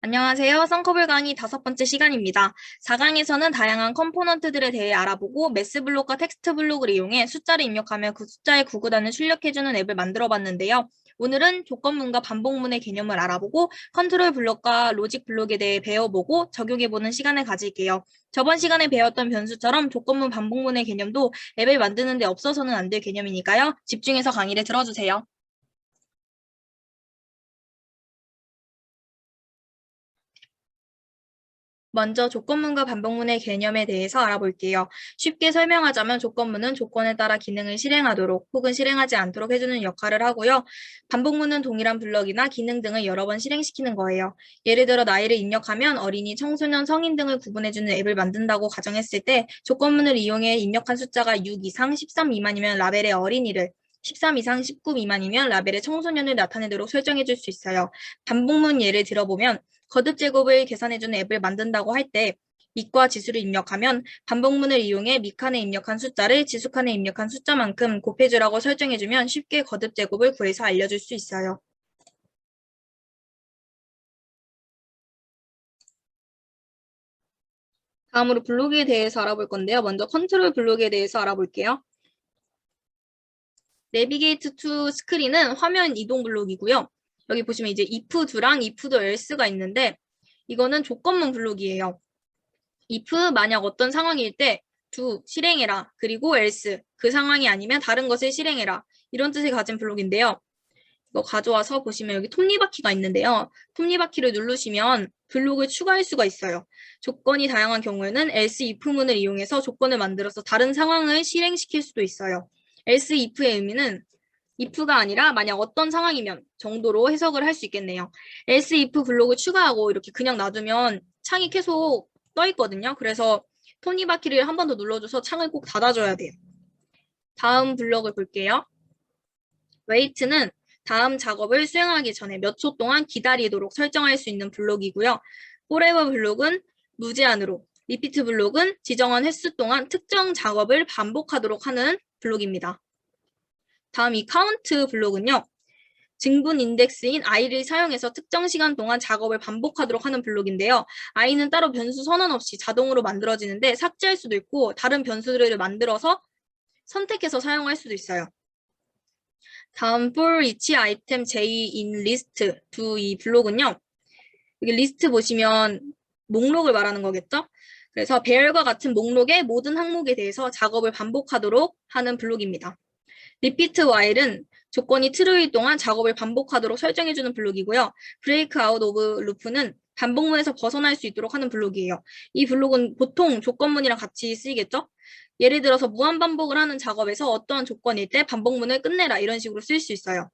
안녕하세요. 썬커블 강의 5번째 시간입니다. 4강에서는 다양한 컴포넌트들에 대해 알아보고 매스 블록과 텍스트 블록을 이용해 숫자를 입력하며 그 숫자의 구구단을 출력해주는 앱을 만들어 봤는데요. 오늘은 조건문과 반복문의 개념을 알아보고 컨트롤 블록과 로직 블록에 대해 배워보고 적용해보는 시간을 가질게요. 저번 시간에 배웠던 변수처럼 조건문, 반복문의 개념도 앱을 만드는 데 없어서는 안 될 개념이니까요. 집중해서 강의를 들어주세요. 먼저 조건문과 반복문의 개념에 대해서 알아볼게요. 쉽게 설명하자면 조건문은 조건에 따라 기능을 실행하도록 혹은 실행하지 않도록 해주는 역할을 하고요. 반복문은 동일한 블럭이나 기능 등을 여러 번 실행시키는 거예요. 예를 들어 나이를 입력하면 어린이, 청소년, 성인 등을 구분해주는 앱을 만든다고 가정했을 때 조건문을 이용해 입력한 숫자가 6 이상 13 미만이면 라벨의 어린이를 13 이상 19 미만이면 라벨의 청소년을 나타내도록 설정해줄 수 있어요. 반복문 예를 들어보면 거듭 제곱을 계산해주는 앱을 만든다고 할 때 밑과 지수를 입력하면 반복문을 이용해 밑칸에 입력한 숫자를 지수칸에 입력한 숫자만큼 곱해주라고 설정해주면 쉽게 거듭 제곱을 구해서 알려줄 수 있어요. 다음으로 블록에 대해서 알아볼 건데요. 먼저 컨트롤 블록에 대해서 알아볼게요. 내비게이트 투 스크린은 화면 이동 블록이고요. 여기 보시면 이제 if do랑 if do else가 있는데 이거는 조건문 블록이에요. if 만약 어떤 상황일 때 do 실행해라 그리고 else 그 상황이 아니면 다른 것을 실행해라 이런 뜻을 가진 블록인데요. 이거 가져와서 보시면 여기 톱니바퀴가 있는데요. 톱니바퀴를 누르시면 블록을 추가할 수가 있어요. 조건이 다양한 경우에는 else if문을 이용해서 조건을 만들어서 다른 상황을 실행시킬 수도 있어요. else if의 의미는 if가 아니라 만약 어떤 상황이면 정도로 해석을 할 수 있겠네요. else if 블록을 추가하고 이렇게 그냥 놔두면 창이 계속 떠 있거든요. 그래서 톱니바퀴를 한 번 더 눌러줘서 창을 꼭 닫아줘야 돼요. 다음 블록을 볼게요. wait는 다음 작업을 수행하기 전에 몇 초 동안 기다리도록 설정할 수 있는 블록이고요. forever 블록은 무제한으로, repeat 블록은 지정한 횟수 동안 특정 작업을 반복하도록 하는 블록입니다. 다음 이 count 블록은요. 증분 인덱스인 i를 사용해서 특정 시간 동안 작업을 반복하도록 하는 블록인데요. i는 따로 변수 선언 없이 자동으로 만들어지는데 삭제할 수도 있고 다른 변수들을 만들어서 선택해서 사용할 수도 있어요. 다음 for each item j in list do 이 블록은요. 여기 리스트 보시면 목록을 말하는 거겠죠? 그래서 배열과 같은 목록의 모든 항목에 대해서 작업을 반복하도록 하는 블록입니다. repeat while은 조건이 true일 동안 작업을 반복하도록 설정해주는 블록이고요. break out of loop는 반복문에서 벗어날 수 있도록 하는 블록이에요. 이 블록은 보통 조건문이랑 같이 쓰이겠죠? 예를 들어서 무한반복을 하는 작업에서 어떠한 조건일 때 반복문을 끝내라 이런 식으로 쓸 수 있어요.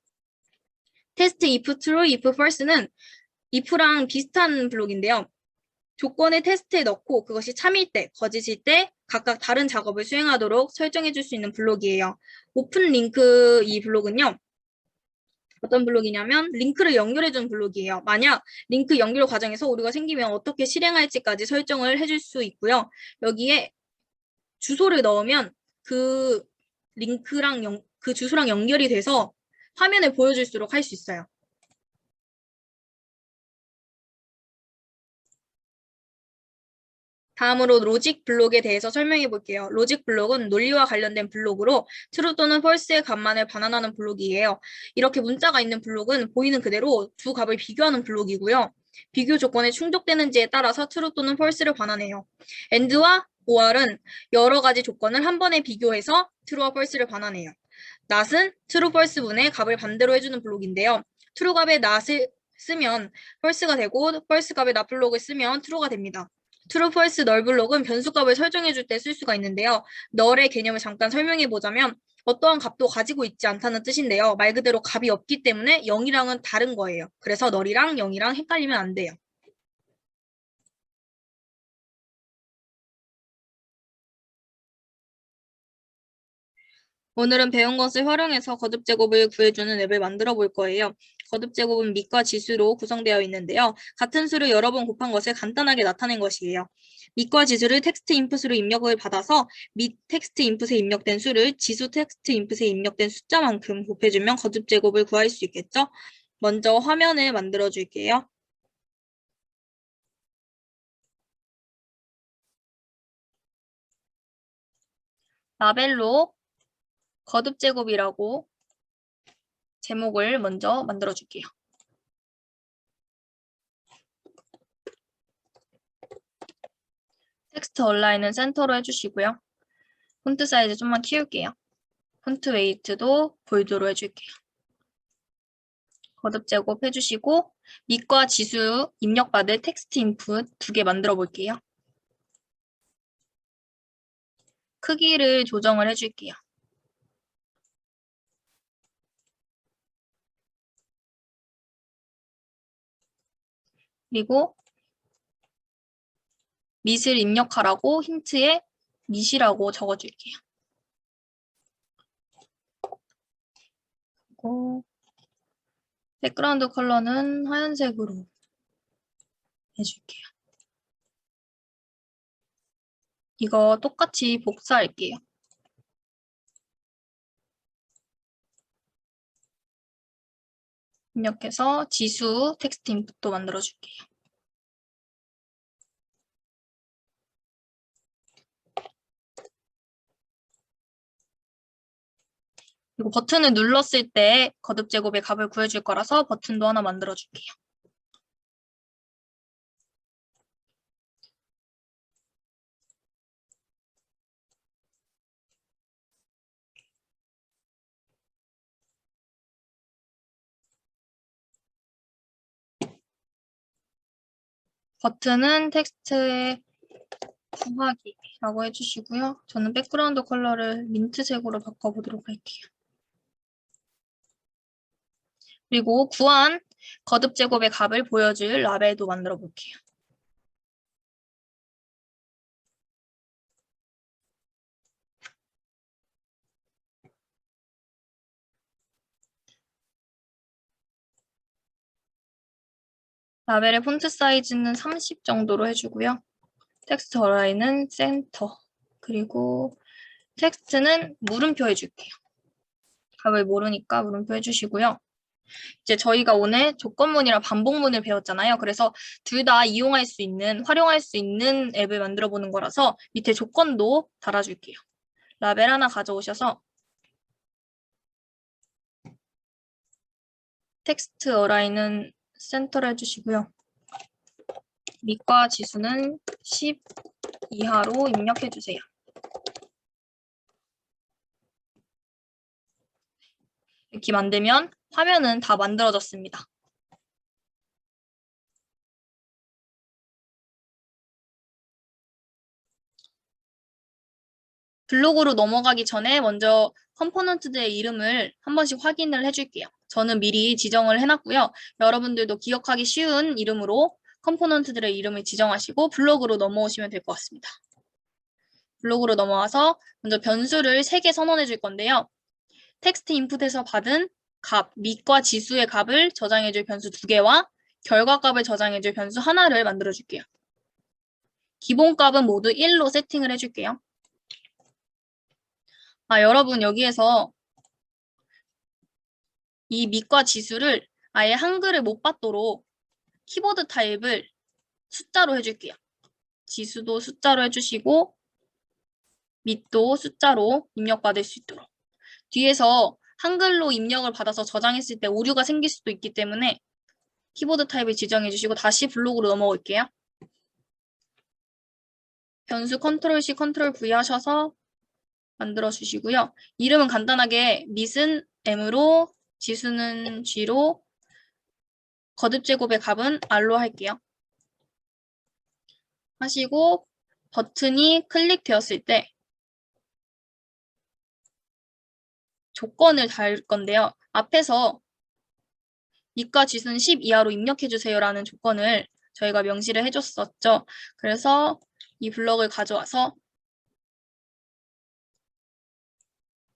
test if true, if false는 if랑 비슷한 블록인데요. 조건을 테스트에 넣고 그것이 참일 때, 거짓일 때 각각 다른 작업을 수행하도록 설정해 줄 수 있는 블록이에요. 오픈 링크 이 블록은요. 어떤 블록이냐면 링크를 연결해 준 블록이에요. 만약 링크 연결 과정에서 오류가 생기면 어떻게 실행할지까지 설정을 해줄 수 있고요. 여기에 주소를 넣으면 그 링크랑 그 주소랑 연결이 돼서 화면을 보여줄수록 할 수 있어요. 다음으로 로직 블록에 대해서 설명해 볼게요. 로직 블록은 논리와 관련된 블록으로 true 또는 false의 값만을 반환하는 블록이에요. 이렇게 문자가 있는 블록은 보이는 그대로 두 값을 비교하는 블록이고요. 비교 조건에 충족되는지에 따라서 true 또는 false를 반환해요. and와 or은 여러 가지 조건을 한 번에 비교해서 true와 false를 반환해요. not은 true, false 문의 값을 반대로 해주는 블록인데요. true 값의 not을 쓰면 false가 되고 false 값의 not 블록을 쓰면 true가 됩니다. true, false, null 블록은 변수값을 설정해줄 때 쓸 수가 있는데요. null의 개념을 잠깐 설명해보자면 어떠한 값도 가지고 있지 않다는 뜻인데요. 말 그대로 값이 없기 때문에 0이랑은 다른 거예요. 그래서 null이랑 0이랑 헷갈리면 안 돼요. 오늘은 배운 것을 활용해서 거듭 제곱을 구해주는 앱을 만들어 볼 거예요. 거듭 제곱은 밑과 지수로 구성되어 있는데요. 같은 수를 여러 번 곱한 것을 간단하게 나타낸 것이에요. 밑과 지수를 텍스트 인풋으로 입력을 받아서 밑 텍스트 인풋에 입력된 수를 지수 텍스트 인풋에 입력된 숫자만큼 곱해주면 거듭 제곱을 구할 수 있겠죠? 먼저 화면을 만들어 줄게요. 라벨로 거듭 제곱이라고 제목을 먼저 만들어 줄게요. 텍스트 얼라인은 센터로 해주시고요. 폰트 사이즈 좀만 키울게요. 폰트 웨이트도 볼드로 해줄게요. 거듭 제곱 해주시고 밑과 지수 입력받을 텍스트 인풋 2개 만들어 볼게요. 크기를 조정을 해줄게요. 그리고 밑을 입력하라고 힌트에 밑이라고 적어줄게요. 그리고 백그라운드 컬러는 하얀색으로 해줄게요. 이거 똑같이 복사할게요. 입력해서 지수 텍스트 인풋도 만들어줄게요. 그리고 버튼을 눌렀을 때 거듭 제곱의 값을 구해줄 거라서 버튼도 하나 만들어줄게요. 버튼은 텍스트에 구하기라고 해주시고요. 저는 백그라운드 컬러를 민트색으로 바꿔보도록 할게요. 그리고 구한 거듭 제곱의 값을 보여줄 라벨도 만들어 볼게요. 라벨의 폰트 사이즈는 30 정도로 해주고요. 텍스트 어라인은 센터. 그리고 텍스트는 물음표 해줄게요. 값을 모르니까 물음표 해주시고요. 이제 저희가 오늘 조건문이랑 반복문을 배웠잖아요. 그래서 둘 다 이용할 수 있는, 활용할 수 있는 앱을 만들어 보는 거라서 밑에 조건도 달아줄게요. 라벨 하나 가져오셔서 텍스트 어라인은 센터로 해주시고요. 밑과 지수는 10 이하로 입력해주세요. 이렇게 만들면 화면은 다 만들어졌습니다. 블록으로 넘어가기 전에 먼저 컴포넌트들의 이름을 한 번씩 확인을 해줄게요. 저는 미리 지정을 해놨고요. 여러분들도 기억하기 쉬운 이름으로 컴포넌트들의 이름을 지정하시고 블록으로 넘어오시면 될 것 같습니다. 블록으로 넘어와서 먼저 변수를 3개 선언해 줄 건데요. 텍스트 인풋에서 받은 값, 밑과 지수의 값을 저장해 줄 변수 2개와 결과값을 저장해 줄 변수 하나를 만들어 줄게요. 기본값은 모두 1로 세팅을 해줄게요. 여러분 여기에서 이 밑과 지수를 아예 한글을 못 받도록 키보드 타입을 숫자로 해줄게요. 지수도 숫자로 해주시고 밑도 숫자로 입력받을 수 있도록. 뒤에서 한글로 입력을 받아서 저장했을 때 오류가 생길 수도 있기 때문에 키보드 타입을 지정해 주시고 다시 블록으로 넘어올게요. 변수 컨트롤 C, 컨트롤 V 하셔서 만들어 주시고요. 이름은 간단하게 밑은 M으로, 지수는 G로, 거듭 제곱의 값은 R로 할게요. 하시고 버튼이 클릭되었을 때 조건을 달 건데요. 앞에서 밑과 지수는 10 이하로 입력해주세요라는 조건을 저희가 명시를 해줬었죠. 그래서 이 블럭을 가져와서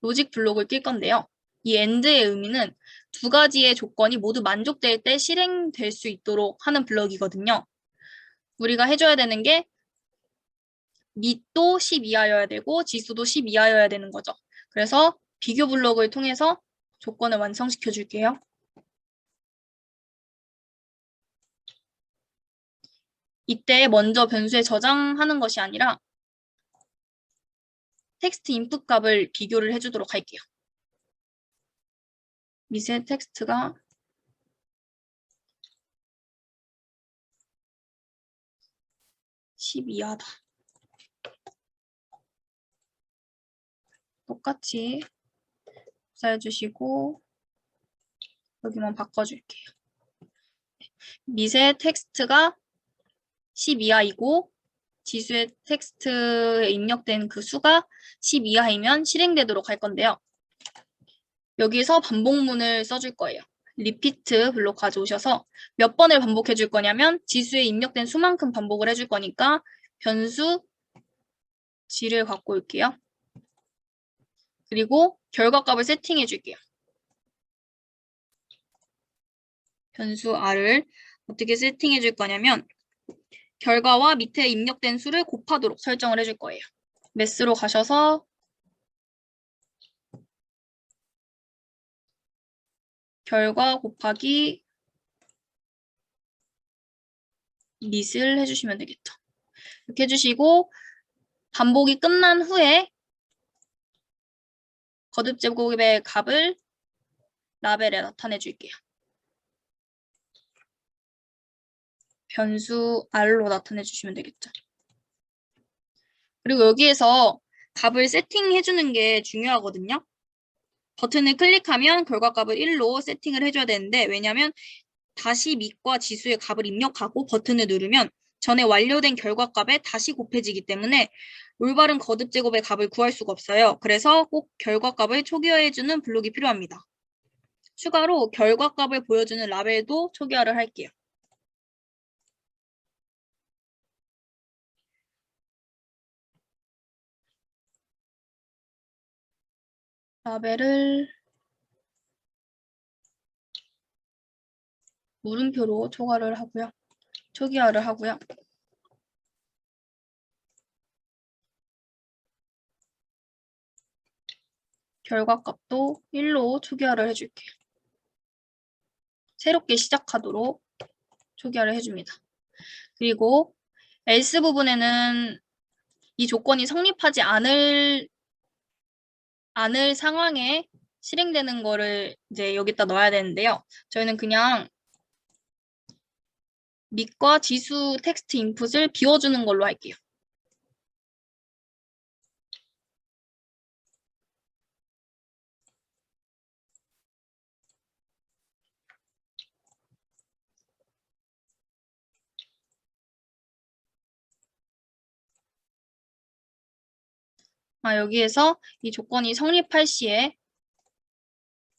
로직 블록을 낄 건데요. 이 AND의 의미는 2가지의 조건이 모두 만족될 때 실행될 수 있도록 하는 블럭이거든요. 우리가 해줘야 되는 게 밑도 10 이하여야 되고 지수도 10 이하여야 되는 거죠. 그래서 비교 블록을 통해서 조건을 완성시켜 줄게요. 이때 먼저 변수에 저장하는 것이 아니라 텍스트 인풋 값을 비교를 해주도록 할게요. 미세 텍스트가 10 이하다. 똑같이 복사해 주시고 여기만 바꿔줄게요. 미세 텍스트가 10 이하이고 지수의 텍스트에 입력된 그 수가 10 이하이면 실행되도록 할 건데요. 여기서 반복문을 써줄 거예요. 리피트 블록 가져오셔서 몇 번을 반복해 줄 거냐면 지수에 입력된 수만큼 반복을 해줄 거니까 변수 g를 갖고 올게요. 그리고 결과값을 세팅해 줄게요. 변수 r을 어떻게 세팅해 줄 거냐면 결과와 밑에 입력된 수를 곱하도록 설정을 해줄 거예요. 매스로 가셔서 결과 곱하기 밑을 해주시면 되겠죠. 이렇게 해주시고 반복이 끝난 후에 거듭 제곱의 값을 라벨에 나타내 줄게요. 변수 r로 나타내 주시면 되겠죠. 그리고 여기에서 값을 세팅해 주는 게 중요하거든요. 버튼을 클릭하면 결과값을 1로 세팅을 해줘야 되는데 왜냐하면 다시 밑과 지수의 값을 입력하고 버튼을 누르면 전에 완료된 결과값에 다시 곱해지기 때문에 올바른 거듭 제곱의 값을 구할 수가 없어요. 그래서 꼭 결과값을 초기화해주는 블록이 필요합니다. 추가로 결과값을 보여주는 라벨도 초기화를 할게요. 라벨을 물음표로 초기화를 하고요. 결과값도 1로 초기화를 해줄게요. 새롭게 시작하도록 초기화를 해줍니다. 그리고 else 부분에는 이 조건이 성립하지 않을 상황에 실행되는 거를 이제 여기다 넣어야 되는데요. 저희는 그냥 밑과 지수 텍스트 인풋을 비워주는 걸로 할게요. 여기에서 이 조건이 성립할 시에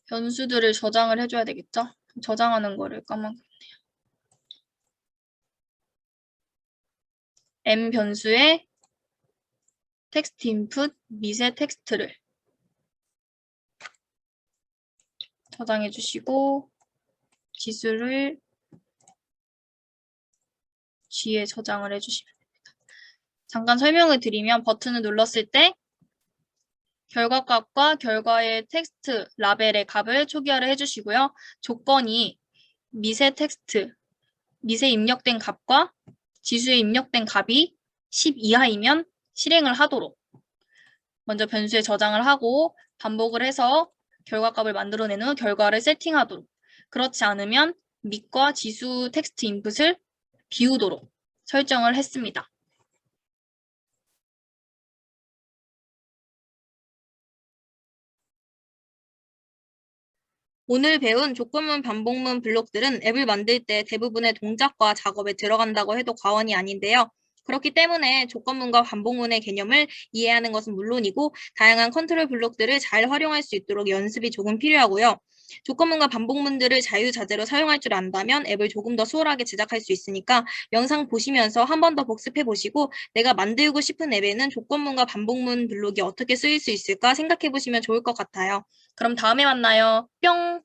변수들을 저장을 해줘야 되겠죠? 저장하는 거를 까먹었네요. m 변수에 텍스트 인풋 미세 텍스트를 저장해 주시고 지수를 g에 저장을 해주시면 됩니다. 잠깐 설명을 드리면 버튼을 눌렀을 때 결과값과 결과의 텍스트 라벨의 값을 초기화를 해주시고요. 조건이 미세 텍스트, 미세 입력된 값과 지수에 입력된 값이 10 이하이면 실행을 하도록 먼저 변수에 저장을 하고 반복을 해서 결과값을 만들어낸 후 결과를 세팅하도록 그렇지 않으면 밑과 지수 텍스트 인풋을 비우도록 설정을 했습니다. 오늘 배운 조건문, 반복문 블록들은 앱을 만들 때 대부분의 동작과 작업에 들어간다고 해도 과언이 아닌데요. 그렇기 때문에 조건문과 반복문의 개념을 이해하는 것은 물론이고 다양한 컨트롤 블록들을 잘 활용할 수 있도록 연습이 조금 필요하고요. 조건문과 반복문들을 자유자재로 사용할 줄 안다면 앱을 조금 더 수월하게 제작할 수 있으니까 영상 보시면서 한 번 더 복습해 보시고 내가 만들고 싶은 앱에는 조건문과 반복문 블록이 어떻게 쓰일 수 있을까 생각해 보시면 좋을 것 같아요. 그럼 다음에 만나요. 뿅!